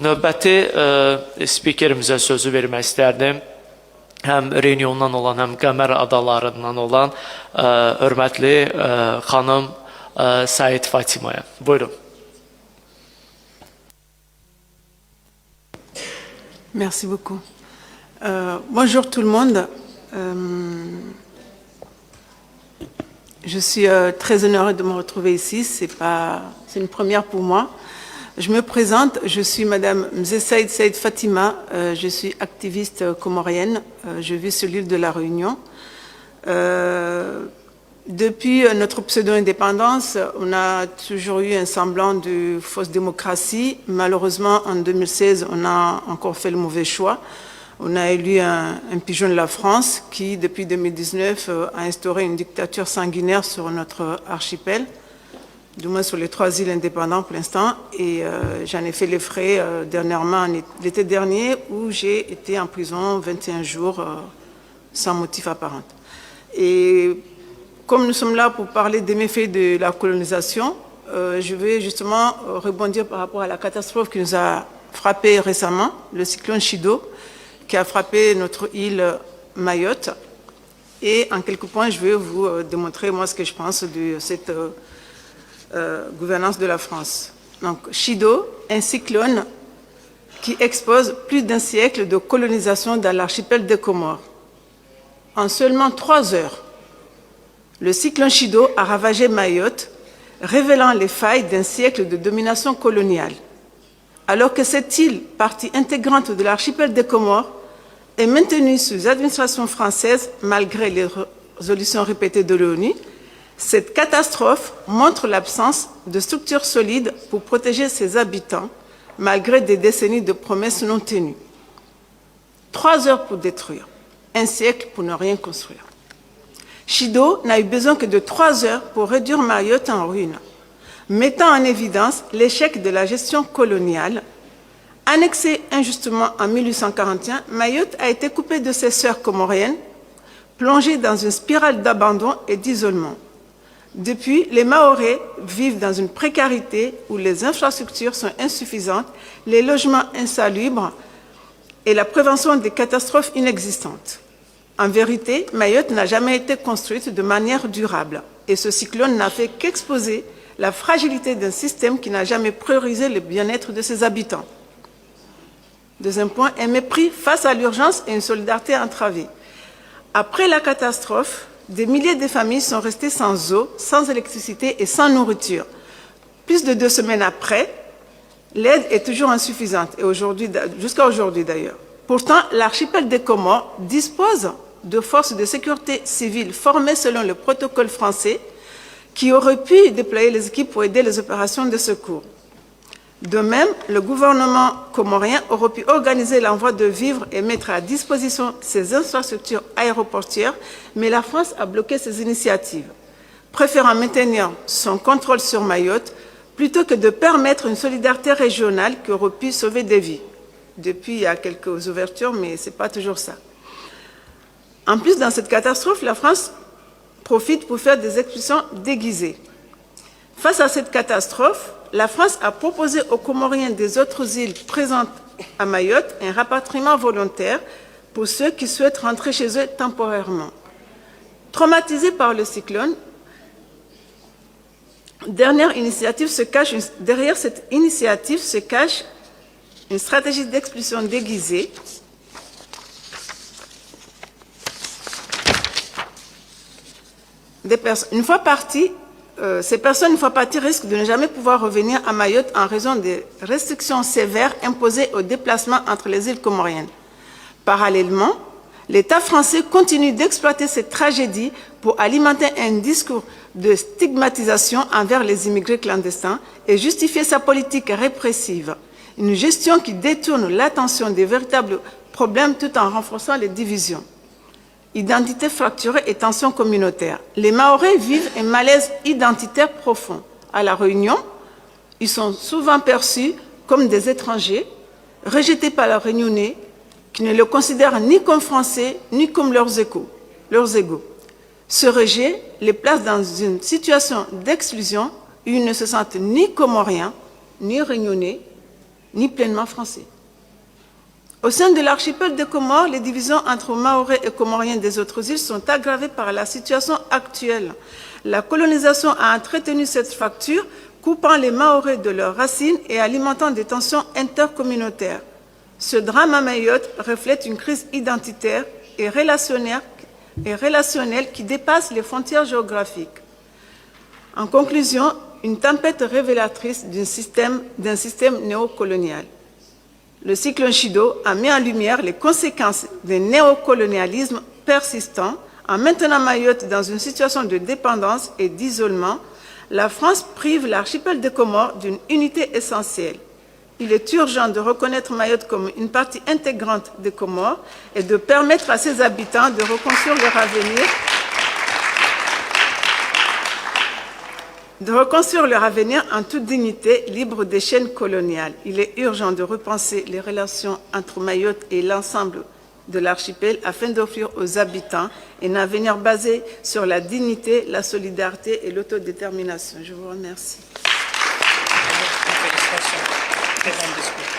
Növbəti spikerimizə sözü vermək istərdim. Həm Reuniondan olan, həm Qəmər adalarından olan hörmətli xanım Said Fatimaya. Buyurun. Merci beaucoup. Bonjour tout le monde. Je suis très honorée de me retrouver ici. C'est une première pour moi. Je me présente, je suis Madame Said Fatima, je suis activiste comorienne, je vis sur l'île de la Réunion. Depuis notre pseudo-indépendance, on a toujours eu un semblant de fausse démocratie. Malheureusement, en 2016, on a encore fait le mauvais choix. On a élu un pigeon de la France qui, depuis 2019, a instauré une dictature sanguinaire sur notre archipel, du moins sur les 3 îles indépendantes pour l'instant. Et j'en ai fait les frais dernièrement, l'été dernier, où j'ai été en prison 21 jours sans motif apparent. Et comme nous sommes là pour parler des méfaits de la colonisation, je vais justement rebondir par rapport à la catastrophe qui nous a frappé récemment, le cyclone Chido, qui a frappé notre île Mayotte. Et en quelques points, je vais vous démontrer moi ce que je pense de cette gouvernance de la France. Donc, Chido, un cyclone qui expose plus d'un siècle de colonisation dans l'archipel des Comores. En seulement 3 heures, le cyclone Chido a ravagé Mayotte, révélant les failles d'un siècle de domination coloniale. Alors que cette île, partie intégrante de l'archipel des Comores, est maintenue sous administration française malgré les résolutions répétées de l'ONU, cette catastrophe montre l'absence de structures solides pour protéger ses habitants, malgré des décennies de promesses non tenues. 3 heures pour détruire, un siècle pour ne rien construire. Chido n'a eu besoin que de 3 heures pour réduire Mayotte en ruine, mettant en évidence l'échec de la gestion coloniale. Annexée injustement en 1841, Mayotte a été coupée de ses sœurs comoriennes, plongée dans une spirale d'abandon et d'isolement. Depuis, les Mahorais vivent dans une précarité où les infrastructures sont insuffisantes, les logements insalubres et la prévention des catastrophes inexistantes. En vérité, Mayotte n'a jamais été construite de manière durable et ce cyclone n'a fait qu'exposer la fragilité d'un système qui n'a jamais priorisé le bien-être de ses habitants. Deuxième point, un mépris face à l'urgence et une solidarité entravée. Après la catastrophe, des milliers de familles sont restées sans eau, sans électricité et sans nourriture. Plus de 2 semaines après, l'aide est toujours insuffisante, et jusqu'à aujourd'hui d'ailleurs. Pourtant, l'archipel des Comores dispose de forces de sécurité civile formées selon le protocole français qui auraient pu déployer les équipes pour aider les opérations de secours. De même, le gouvernement comorien aurait pu organiser l'envoi de vivres et mettre à disposition ses infrastructures aéroportuaires, mais la France a bloqué ces initiatives, préférant maintenir son contrôle sur Mayotte plutôt que de permettre une solidarité régionale qui aurait pu sauver des vies. Depuis, il y a quelques ouvertures, mais ce n'est pas toujours ça. En plus, dans cette catastrophe, la France profite pour faire des expulsions déguisées. Face à cette catastrophe, la France a proposé aux Comoriens des autres îles présentes à Mayotte un rapatriement volontaire pour ceux qui souhaitent rentrer chez eux temporairement. Traumatisés par le cyclone, derrière cette initiative se cache une stratégie d'expulsion déguisée des personnes. Une fois parties, ces personnes, une fois parties, risquent de ne jamais pouvoir revenir à Mayotte en raison des restrictions sévères imposées au déplacement entre les îles comoriennes. Parallèlement, l'État français continue d'exploiter cette tragédie pour alimenter un discours de stigmatisation envers les immigrés clandestins et justifier sa politique répressive. Une gestion qui détourne l'attention des véritables problèmes tout en renforçant les divisions. Identité fracturée et tensions communautaires. Les Mahorais vivent un malaise identitaire profond. À La Réunion, ils sont souvent perçus comme des étrangers, rejetés par leurs Réunionnais, qui ne les considèrent ni comme Français, ni comme leurs égaux. Ce rejet les place dans une situation d'exclusion où ils ne se sentent ni Comoriens, ni Réunionnais, ni pleinement français. Au sein de l'archipel des Comores, les divisions entre Mahorais et Comoriens des autres îles sont aggravées par la situation actuelle. La colonisation a entretenu cette fracture, coupant les Mahorais de leurs racines et alimentant des tensions intercommunautaires. Ce drame à Mayotte reflète une crise identitaire et relationnelle qui dépasse les frontières géographiques. En conclusion, une tempête révélatrice d'un système néocolonial. Le cyclone Chido a mis en lumière les conséquences d'un néocolonialisme persistant. En maintenant Mayotte dans une situation de dépendance et d'isolement, la France prive l'archipel des Comores d'une unité essentielle. Il est urgent de reconnaître Mayotte comme une partie intégrante des Comores et de permettre à ses habitants de reconstruire leur avenir en toute dignité, libre des chaînes coloniales. Il est urgent de repenser les relations entre Mayotte et l'ensemble de l'archipel afin d'offrir aux habitants un avenir basé sur la dignité, la solidarité et l'autodétermination. Je vous remercie. Félicitations. Très bon discours.